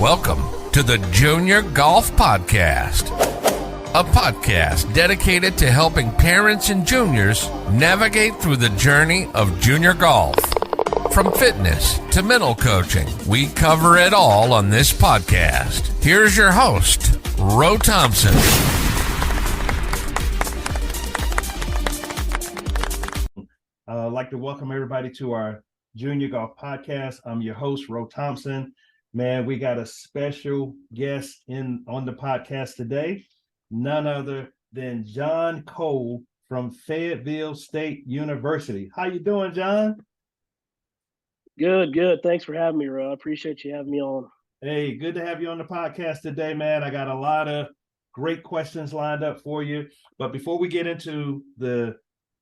Welcome to the Junior Golf Podcast, a podcast dedicated to helping parents and juniors navigate through the journey of junior golf. From fitness to mental coaching, we cover it all on this podcast. Here's your host, Ro Thompson. I'd like to welcome everybody to our Junior Golf Podcast. I'm your host, Ro Thompson. Man, we got a special guest on the podcast today, none other than John Cole from Fayetteville State University. How you doing, John? Good. Thanks for having me, Ro. I appreciate you having me on. Hey, good to have you on the podcast today, man. I got a lot of great questions lined up for you. But before we get into the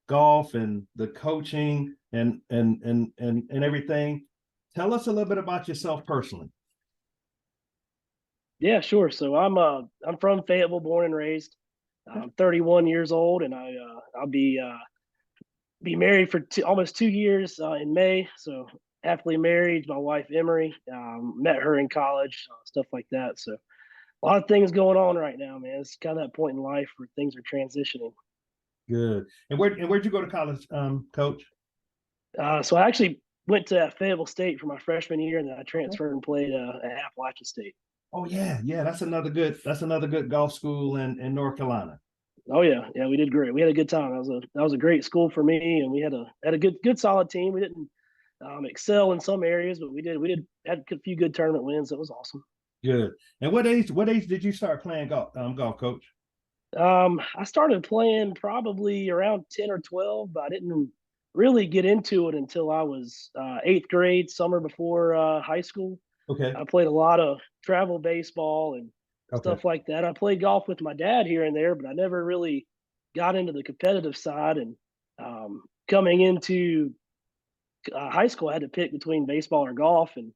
golf and the coaching and everything, tell us a little bit about yourself personally. Yeah, sure. So I'm from Fayetteville, born and raised. I'm 31 years old, and I'll be married for almost 2 years in May. So happily married. My wife Emery, met her in college, stuff like that. So a lot of things going on right now, man. It's kind of that point in life where things are transitioning. Good. And where'd you go to college, Coach? So I actually went to Fayetteville State for my freshman year, and then I transferred and played at Appalachian State. Oh yeah. That's another good golf school in North Carolina. Oh yeah, we did great. We had a good time. That was a great school for me, and we had a good solid team. We didn't excel in some areas, but we had a few good tournament wins. It was awesome. Good. And what age did you start playing golf, Coach? I started playing probably around 10 or 12, but I didn't really get into it until I was 8th grade, summer before high school. Okay. I played a lot of travel baseball and stuff like that. I played golf with my dad here and there, but I never really got into the competitive side. And coming into high school, I had to pick between baseball or golf, and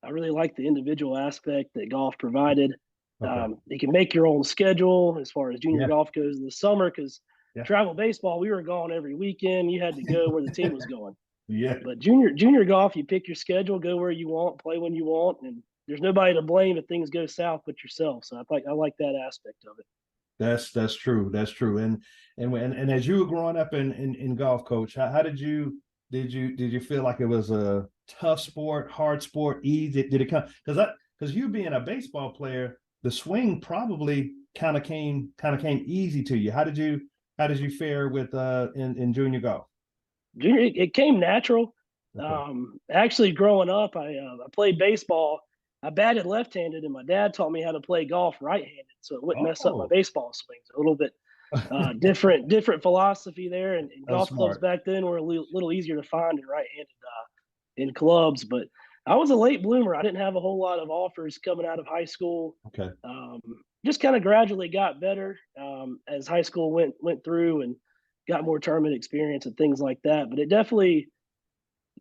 I really liked the individual aspect that golf provided. You can make your own schedule as far as junior golf goes in the summer, because travel baseball, we were gone every weekend. You had to go where the team was going. But junior golf, you pick your schedule, go where you want, play when you want, and there's nobody to blame if things go south but yourself. So I like that aspect of it. That's true. That's true. And as you were growing up in golf, Coach, how did you feel like it was a tough sport, hard sport, easy? Did it come because you being a baseball player, the swing probably kind of came easy to you. How did you fare with in junior golf? Junior, it came natural. Actually, growing up, I played baseball. I batted left-handed, and my dad taught me how to play golf right-handed, so it wouldn't mess up my baseball swings. A little bit different philosophy there, and golf clubs back then were a little easier to find in right-handed in clubs. But I was a late bloomer. I didn't have a whole lot of offers coming out of high school. Just kind of gradually got better as high school went through and got more tournament experience and things like that. But it definitely,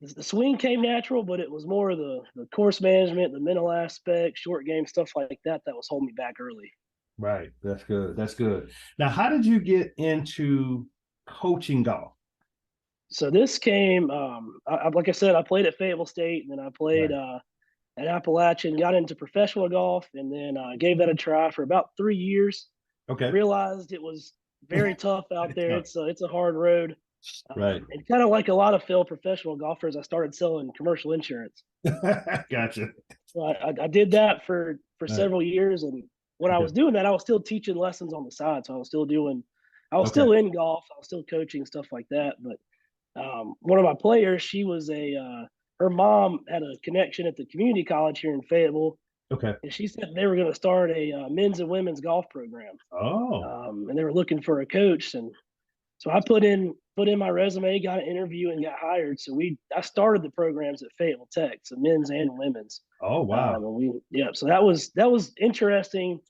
the swing came natural, but it was more of the course management, the mental aspect, short game, stuff like that was holding me back early. Right. That's good. Now, how did you get into coaching golf? So this came, like I said, I played at Fayetteville State, and then I played at Appalachian, got into professional golf, and then gave that a try for about 3 years. Realized it was very tough out there. It's a hard road. Right. And kind of like a lot of failed professional golfers, I started selling commercial insurance. Gotcha. So I did that for several years, and when I was doing that, I was still teaching lessons on the side. So I was still still in golf, I was still coaching, stuff like that. But one of my players, she was her mom had a connection at the community college here in Fayetteville. And she said they were going to start a men's and women's golf program. And they were looking for a coach, and so I put in my resume, got an interview, and got hired. So I started the programs at Fayetteville Tech, so men's and women's. Oh wow! So that was interesting.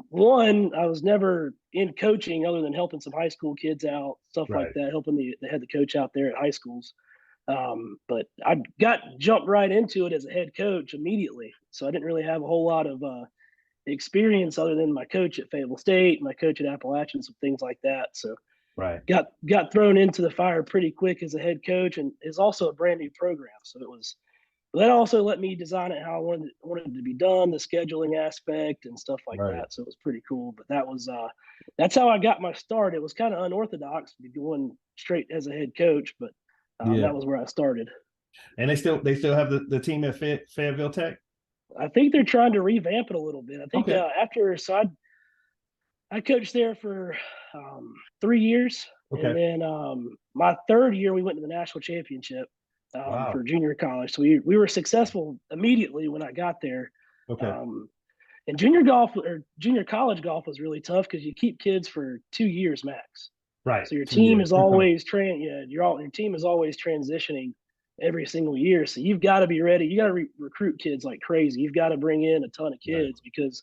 One, I was never in coaching other than helping some high school kids out, stuff like that, helping the head coach out there at high schools. But I jumped right into it as a head coach immediately. So I didn't really have a whole lot of experience other than my coach at Fayetteville State, my coach at Appalachian, some things like that. So got thrown into the fire pretty quick as a head coach, and it's also a brand new program. So it was But that also let me design it how I wanted it to be done, the scheduling aspect and stuff like Right. that. So it was pretty cool. But that's how I got my start. It was kind of unorthodox going straight as a head coach, but Yeah. that was where I started. And they still have the team at Fayetteville Tech? I think they're trying to revamp it a little bit. I think Okay. I coached there for 3 years, and Okay. then my third year we went to the national championship Wow. for junior college. So we were successful immediately when I got there. Okay. And junior college golf was really tough because you keep kids for 2 years max. Right. So your 2 team years. is always your team is always transitioning every single year. So you've got to be ready. You got to recruit kids like crazy. You've got to bring in a ton of kids because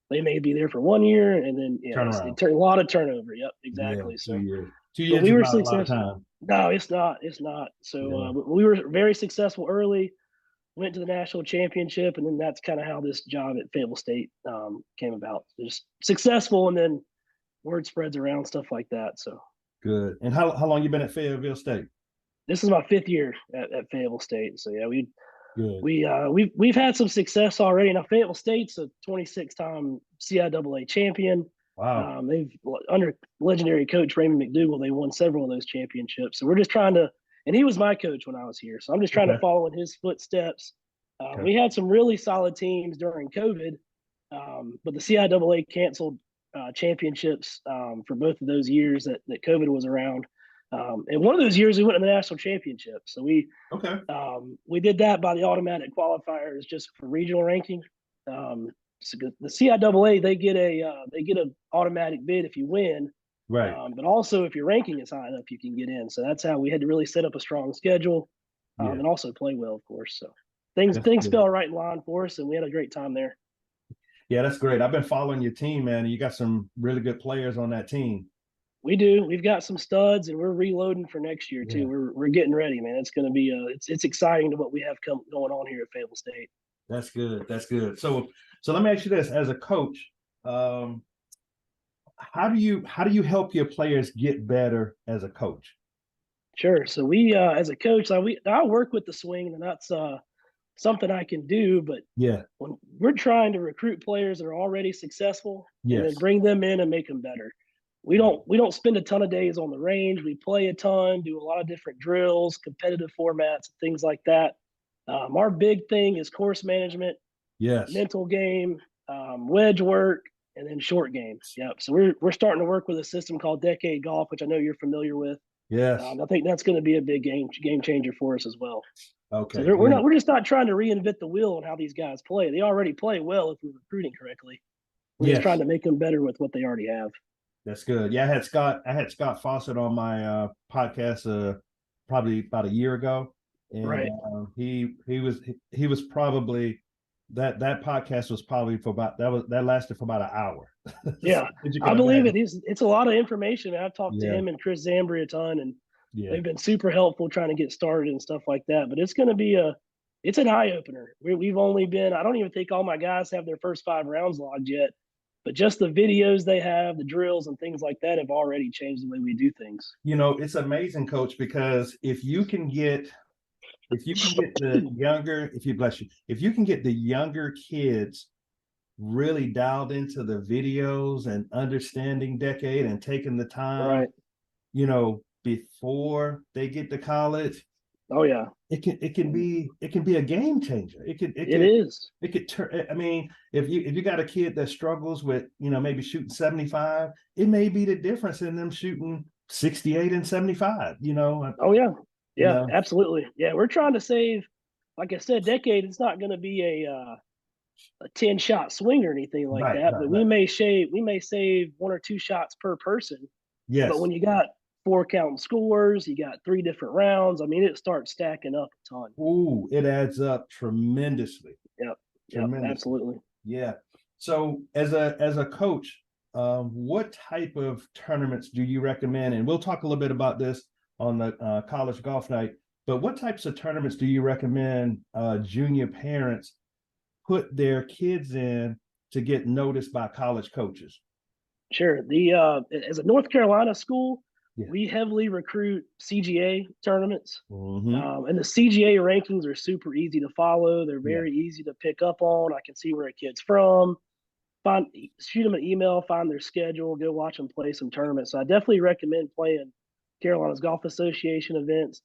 they may be there for 1 year and then a lot of turnover. Yep, exactly. Yeah, so 2 years. 2 years we is were not a lot of successful. time. No, it's not. It's not. So we were very successful early. Went to the national championship, and then that's kind of how this job at Fayetteville State came about. Just successful, and then word spreads around, stuff like that. So good. And how long you been at Fayetteville State? This is my 5th year at Fayetteville State. So yeah, Good. we've had some success already. Now Fayetteville State's a 26-time CIAA champion. Wow. They've under legendary coach Raymond McDougal, they won several of those championships. So we're just trying to, and he was my coach when I was here. So I'm just trying to follow in his footsteps. We had some really solid teams during COVID, but the CIAA canceled championships for both of those years that COVID was around. And one of those years we went to the national championship. So we did that by the automatic qualifiers just for regional ranking. So the CIAA they get an automatic bid if you win, right? But also if your ranking is high enough, you can get in. So that's how we had to really set up a strong schedule, and also play well, of course. So things fell right in line for us, and we had a great time there. Yeah, that's great. I've been following your team, man. You got some really good players on that team. We do. We've got some studs, and we're reloading for next year too. We're getting ready, man. It's going to be it's exciting to what we have going on here at Fayetteville State. That's good. That's good. So let me ask you this: as a coach, how do you help your players get better as a coach? Sure. So we, as a coach, I work with the swing, and that's something I can do. But when we're trying to recruit players that are already successful, and then bring them in and make them better. We don't spend a ton of days on the range. We play a ton, do a lot of different drills, competitive formats, things like that. Our big thing is course management, mental game, wedge work, and then short games. Yep. So we're starting to work with a system called Decade Golf, which I know you're familiar with. Yes. I think that's going to be a big game changer for us as well. Okay. So we're just not trying to reinvent the wheel on how these guys play. They already play well if we're recruiting correctly. We're just trying to make them better with what they already have. That's good. Yeah, I had Scott Fawcett on my podcast probably about a year ago, and he was probably that podcast was probably that lasted for about an hour. Yeah, I believe it. It's a lot of information. I've talked to him and Chris Zambri a ton, and they've been super helpful trying to get started and stuff like that. But it's going to be it's an eye opener. We've only been, I don't even think all my guys have their first 5 rounds logged yet. But just the videos they have, the drills and things like that have already changed the way we do things. You know, it's amazing, Coach, because if you can get the younger kids really dialed into the videos and understanding Decade and taking the time, before they get to college. Oh yeah, it can be a game changer. It could turn. I mean, if you got a kid that struggles with maybe shooting 75, it may be the difference in them shooting 68 and 75. Oh yeah, absolutely. Yeah, we're trying to save. Like I said, Decade. It's not going to be a 10-shot swing or anything like that. But we may save 1 or 2 shots per person. Yes. But when you got 4 count scores, you got 3 different rounds. I mean, it starts stacking up a ton. Ooh, it adds up tremendously. Yep, absolutely. Yeah. So as a coach, what type of tournaments do you recommend? And we'll talk a little bit about this on the college golf night. But what types of tournaments do you recommend junior parents put their kids in to get noticed by college coaches? Sure. As a North Carolina school, we heavily recruit CGA tournaments. Mm-hmm. And the CGA rankings are super easy to follow. They're Yeah. very easy to pick up on. I can see where a kid's from. Shoot them an email, find their schedule, go watch them play some tournaments. So I definitely recommend playing Carolina's Golf Association events.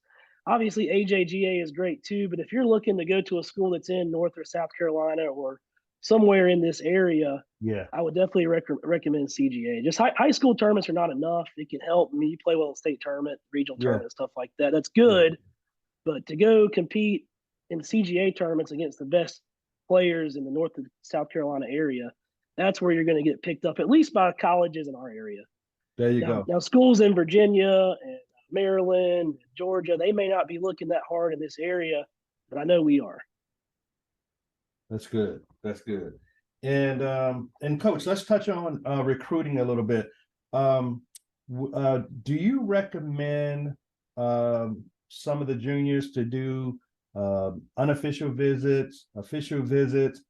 Obviously, AJGA is great too, but if you're looking to go to a school that's in North or South Carolina or somewhere in this area, Yeah. I would definitely recommend CGA. Just high school tournaments are not enough. It can help me play well at state tournament, regional Yeah. tournament, stuff like that. That's Yeah. good, but to go compete in CGA tournaments against the best players in the North and South Carolina area, that's where you're going to get picked up, at least by colleges in our area. There you Now, go. now schools in Virginia and Maryland, Georgia, they may not be looking that hard in this area, but I know we are. That's good. That's good. And coach, let's touch on recruiting a little bit. Do you recommend some of the juniors to do unofficial visits, official visits?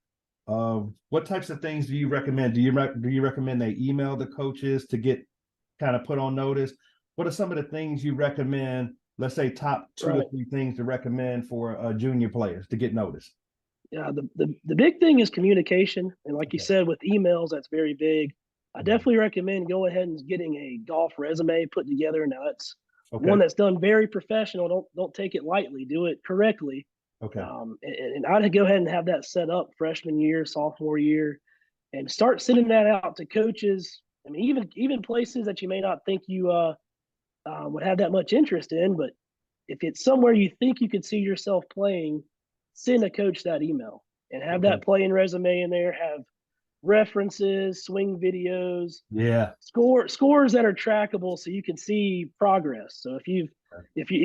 What types of things do you recommend? Do you recommend they email the coaches to get kind of put on notice? What are some of the things you recommend? Let's say top two or three things to recommend for junior players to get noticed. Yeah, the big thing is communication, and like you said, with emails, that's very big. I definitely recommend go ahead and getting a golf resume put together. Now that's one that's done very professional. Don't take it lightly. Do it correctly. Okay. And I'd go ahead and have that set up freshman year, sophomore year, and start sending that out to coaches. I mean, even places that you may not think you would have that much interest in, but if it's somewhere you think you could see yourself playing, send a coach that email and have that playing resume in there. Have references, swing videos, scores that are trackable, so you can see progress. So if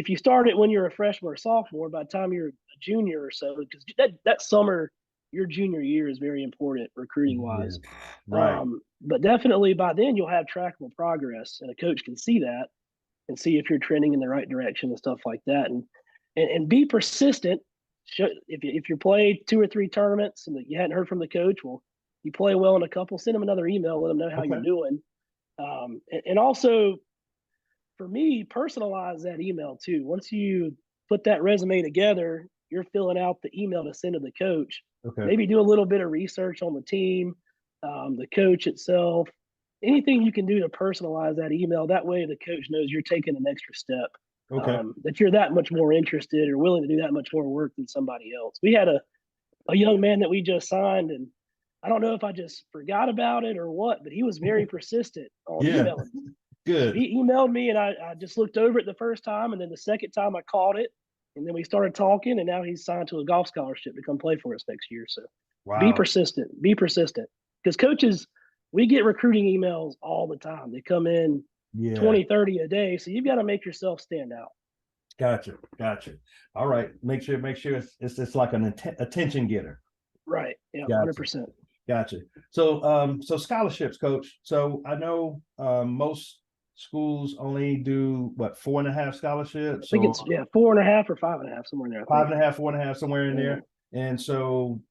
you start it when you're a freshman or sophomore, by the time you're a junior or so, because that summer, your junior year is very important recruiting wise. Right. But definitely by then you'll have trackable progress, and a coach can see that and see if you're trending in the right direction and stuff like that. And be persistent. If you play 2 or 3 tournaments and you hadn't heard from the coach, well, you play well in a couple, send them another email, let them know how you're doing. And also, for me, personalize that email too. Once you put that resume together, you're filling out the email to send to the coach. Maybe do a little bit of research on the team, the coach itself, anything you can do to personalize that email. That way the coach knows you're taking an extra step. That you're that much more interested or willing to do that much more work than somebody else. We had a young man that we just signed, and I don't know if I just forgot about it or what, but he was very persistent on emailing. Good. So he emailed me, and I just looked over it the first time, and then the second time I caught it, and then we started talking, and now he's signed to a golf scholarship to come play for us next year. So be persistent, because coaches, we get recruiting emails all the time. They come in 20, 30 a day. So you've got to make yourself stand out. Gotcha. All right. Make sure it's like an attention getter. Right. Yeah. Gotcha. 100%. Gotcha. So scholarships, coach. So I know most schools only do 4.5 scholarships. I think it's 4.5 or 5.5, somewhere in there. 5.5, 4.5, somewhere in there. And so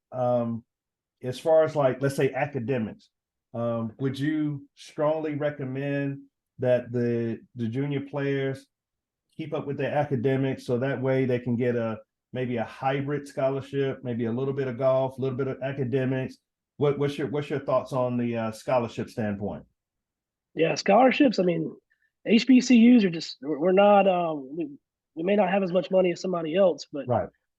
as far as let's say academics, would you strongly recommend that the junior players keep up with their academics so that way they can get maybe a hybrid scholarship, maybe a little bit of golf, a little bit of academics? What's your thoughts on the scholarship standpoint? Yeah, scholarships. I mean, HBCUs are we're not we may not have as much money as somebody else, but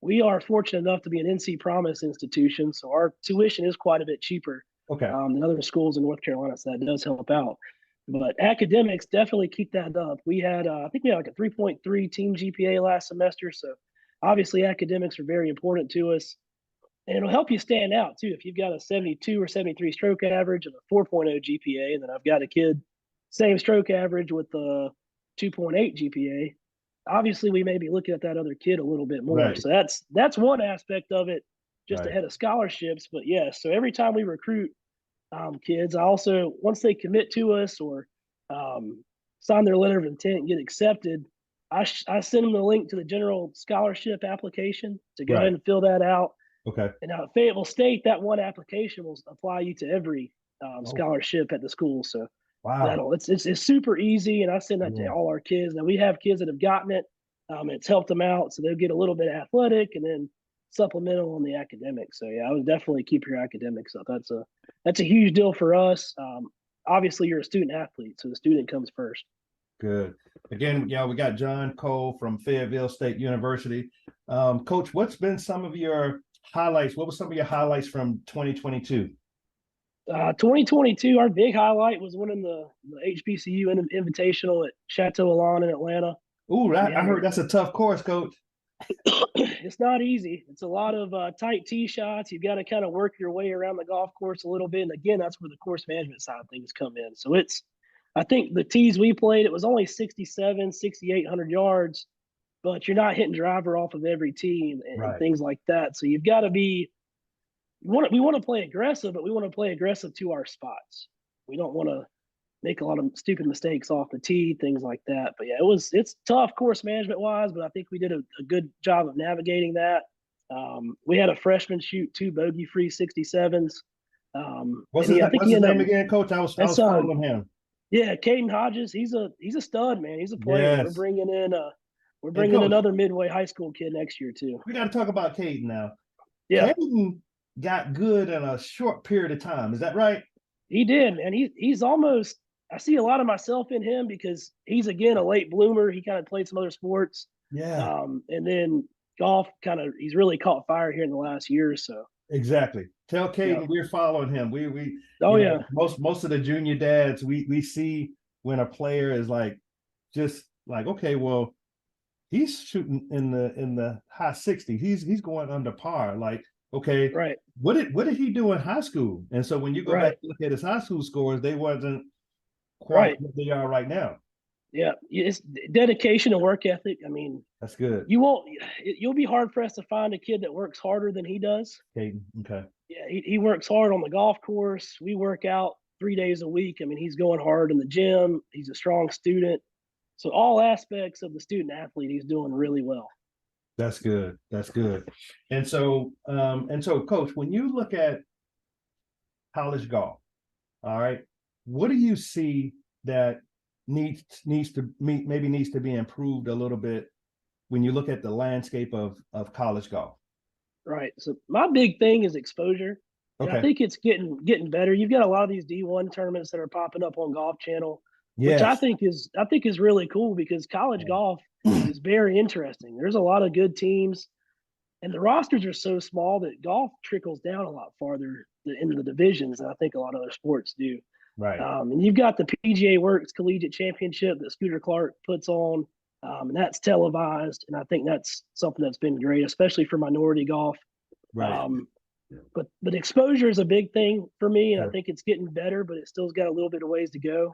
we are fortunate enough to be an NC Promise institution, so our tuition is quite a bit cheaper than other schools in North Carolina, so that does help out. But academics, definitely keep that up. We had, I think we had like a 3.3 team GPA last semester. So obviously academics are very important to us. And it'll help you stand out too. If you've got a 72 or 73 stroke average and a 4.0 GPA, and then I've got a kid, same stroke average with a 2.8 GPA, obviously we may be looking at that other kid a little bit more. So that's one aspect of it, just ahead of scholarships. But so every time we recruit kids, I also, once they commit to us or sign their letter of intent and get accepted, I send them the link to the general scholarship application to go ahead and fill that out. And now at Fayetteville State, that one application will apply you to every scholarship at the school. So Wow. It's super easy, and I send that to Yeah. all our kids. Now we have kids that have gotten it. It's helped them out, so they'll get a little bit athletic and then supplemental on the academics. So yeah, I would definitely keep your academics up. That's a huge deal for us. Obviously, you're a student athlete, so the student comes first. Good. Again, yeah, we got John Cole from Fayetteville State University. Coach, what's been some of your highlights? What were some of your highlights from 2022? 2022, our big highlight was winning the HBCU Invitational at Chateau Alon in Atlanta. Ooh, I heard that's a tough course, Coach. It's not easy. It's a lot of tight tee shots. You've got to kind of work your way around the golf course a little bit. And again, that's where the course management side of things come in. So I think the tees we played, it was only 6,800 yards, but you're not hitting driver off of every tee and things like that. So you've got to be, we want to play aggressive, but we want to play aggressive to our spots. We don't want to make a lot of stupid mistakes off the tee, things like that. But yeah, it's tough course management wise, but I think we did a good job of navigating that. We had a freshman shoot 2 bogey free 67s. What's his name again, Coach? I was following him. Yeah, Caden Hodges. He's a stud, man. He's a player. Yes. We're bringing another Midway high school kid next year too. We got to talk about Caden now. Yeah, Caden got good in a short period of time. Is that right? He did, man. He's almost. I see a lot of myself in him because he's again a late bloomer. He kind of played some other sports. Yeah. And then golf he's really caught fire here in the last year or so. Exactly. Tell Caden we're following him. We most of the junior dads we see when a player is just okay, well, he's shooting in the high 60s. He's going under par. Okay, right. What did he do in high school? And so when you go back and look at his high school scores, they wasn't quite what they are right now. Yeah, it's dedication and work ethic. I mean, that's good. You'll be hard pressed to find a kid that works harder than he does. Caden, okay. Yeah, he works hard on the golf course. We work out 3 days a week. I mean, he's going hard in the gym. He's a strong student. So all aspects of the student athlete, he's doing really well. That's good. That's good. And so, Coach, when you look at college golf, all right, what do you see that needs to be improved a little bit when you look at the landscape of college golf? Right. So my big thing is exposure. Okay. I think it's getting better. You've got a lot of these D1 tournaments that are popping up on Golf Channel, which I think is really cool because college golf is very interesting. There's a lot of good teams, and the rosters are so small that golf trickles down a lot farther into the divisions than I think a lot of other sports do. Right. And you've got the PGA Works Collegiate Championship that Scooter Clark puts on, and that's televised. And I think that's something that's been great, especially for minority golf. Right. But exposure is a big thing for me, and I think it's getting better, but it still's got a little bit of ways to go.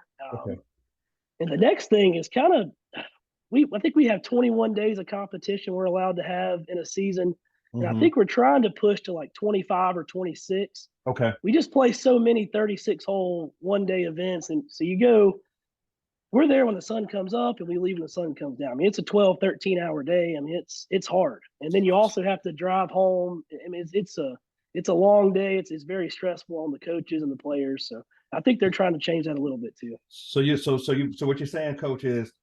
And the next thing is I think we have 21 days of competition we're allowed to have in a season. And I think we're trying to push to 25 or 26. Okay. We just play so many 36-hole one-day events. And so we're there when the sun comes up and we leave when the sun comes down. I mean, it's a 12, 13-hour day. I mean, it's hard. And then you also have to drive home. I mean, it's a long day. It's very stressful on the coaches and the players. So I think they're trying to change that a little bit too. So what you're saying, Coach, is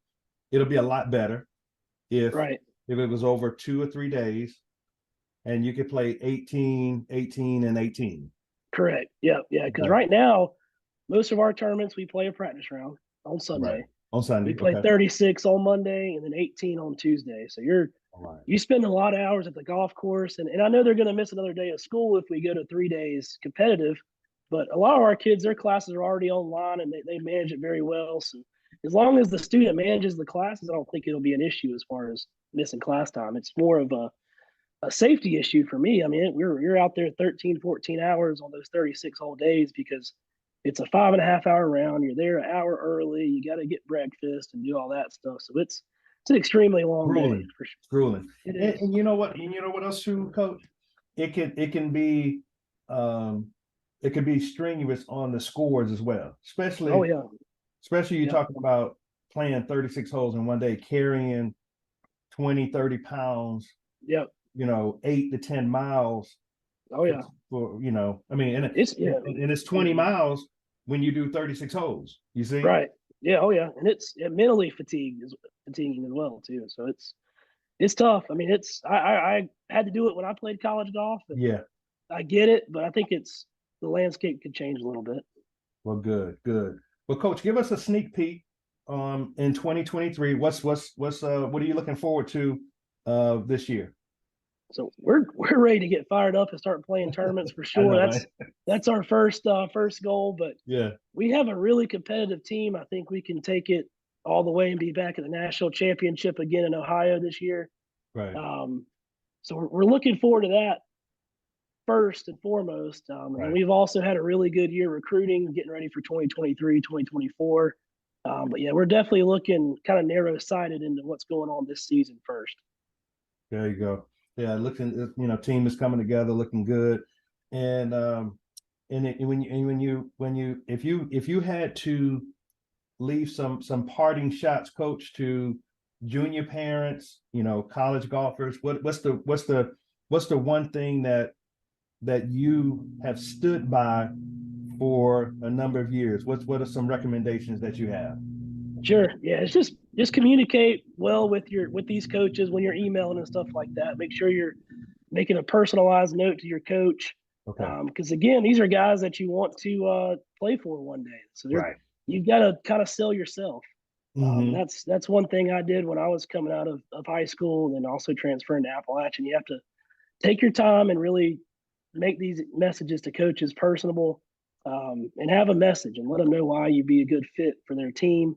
it'll be a lot better if it was over 2 or 3 days and you could play 18, 18, and 18. Correct. Yeah. Because right now, most of our tournaments, we play a practice round on Sunday. Right. On Sunday. We play 36 on Monday and then 18 on Tuesday. So you spend a lot of hours at the golf course. And I know they're going to miss another day of school if we go to 3 days competitive. But a lot of our kids, their classes are already online and they manage it very well. So as long as the student manages the classes, I don't think it'll be an issue as far as missing class time. It's more of a safety issue for me. I mean, you're out there 13, 14 hours on those 36 whole days because it's a 5.5 hour round. You're there an hour early. You got to get breakfast and do all that stuff. So it's an extremely long day. For sure. Grueling. And you know what? Else too, Coach? It can be strenuous on the scores as well. Especially you're talking about playing 36 holes in one day, carrying 20, 30 pounds. Yep. 8 to 10 miles. Oh yeah. I mean, and it's 20 miles when you do 36 holes. You see? Right. Yeah. Oh yeah. And it's mentally fatiguing as well too. So it's tough. I mean, I had to do it when I played college golf. Yeah. I get it, but I think the landscape could change a little bit. Well, good. Well, Coach, give us a sneak peek in 2023. What are you looking forward to this year? So we're ready to get fired up and start playing tournaments for sure. Know, that's our first goal. But yeah, we have a really competitive team. I think we can take it all the way and be back at the national championship again in Ohio this year. Right. So we're looking forward to that first and foremost. Right. And we've also had a really good year recruiting, getting ready for 2023, 2024. But yeah, we're definitely looking kind of narrow-sighted into what's going on this season first. There you go. Yeah, team is coming together, looking good, and if you had to leave some parting shots, Coach, to junior parents, college golfers, what's the one thing that you have stood by for a number of years? What are some recommendations that you have? Sure. Yeah, it's just communicate well with these coaches when you're emailing and stuff like that. Make sure you're making a personalized note to your coach. Okay. Because again, these are guys that you want to play for one day. So right. You've got to kind of sell yourself. Mm-hmm. That's one thing I did when I was coming out of high school and then also transferring to Appalachian. You have to take your time and really make these messages to coaches personable, and have a message and let them know why you'd be a good fit for their team.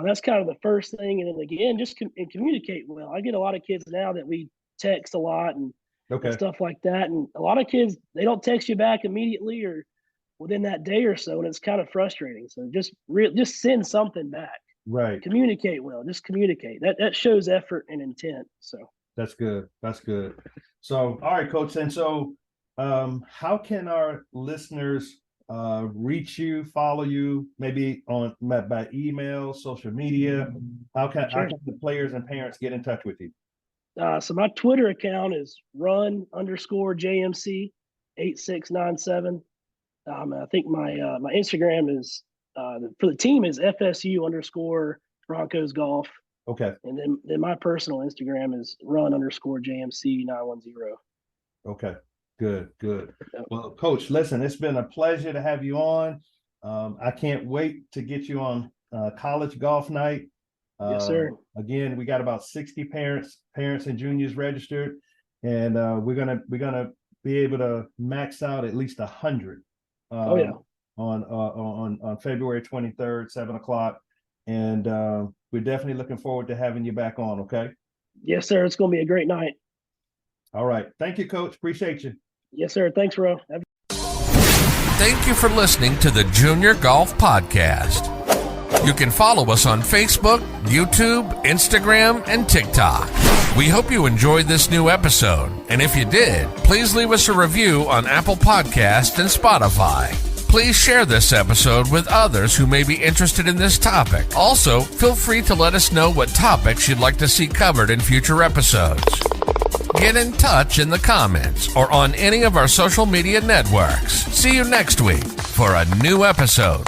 That's kind of the first thing. And then again, just communicate well. I get a lot of kids now that we text a lot and stuff like that. And a lot of kids, they don't text you back immediately or within that day or so. And it's kind of frustrating. So just send something back. Right. Communicate well. Just communicate. That shows effort and intent. So that's good. So, all right, Coach. And so how can our listeners reach you, follow you, maybe by email, social media? How can the players and parents get in touch with you? So my Twitter account is run_JMC 8697. I think my Instagram is for the team is FSU_Broncos Golf. Okay. And then my personal Instagram is run_JMC 910. Okay. Good. Well, Coach, listen, it's been a pleasure to have you on. I can't wait to get you on college golf night. Yes, sir. Again, we got about 60 parents and juniors registered, and we're gonna be able to max out at least 100. On February 23rd, 7:00, and we're definitely looking forward to having you back on. Okay. Yes, sir. It's going to be a great night. All right. Thank you, Coach. Appreciate you. Yes, sir. Thanks, Ro. Thank you for listening to the Junior Golf Podcast. You can follow us on Facebook, YouTube, Instagram, and TikTok. We hope you enjoyed this new episode, and if you did, please leave us a review on Apple Podcasts and Spotify. Please share this episode with others who may be interested in this topic. Also, feel free to let us know what topics you'd like to see covered in future episodes. Get in touch in the comments or on any of our social media networks. See you next week for a new episode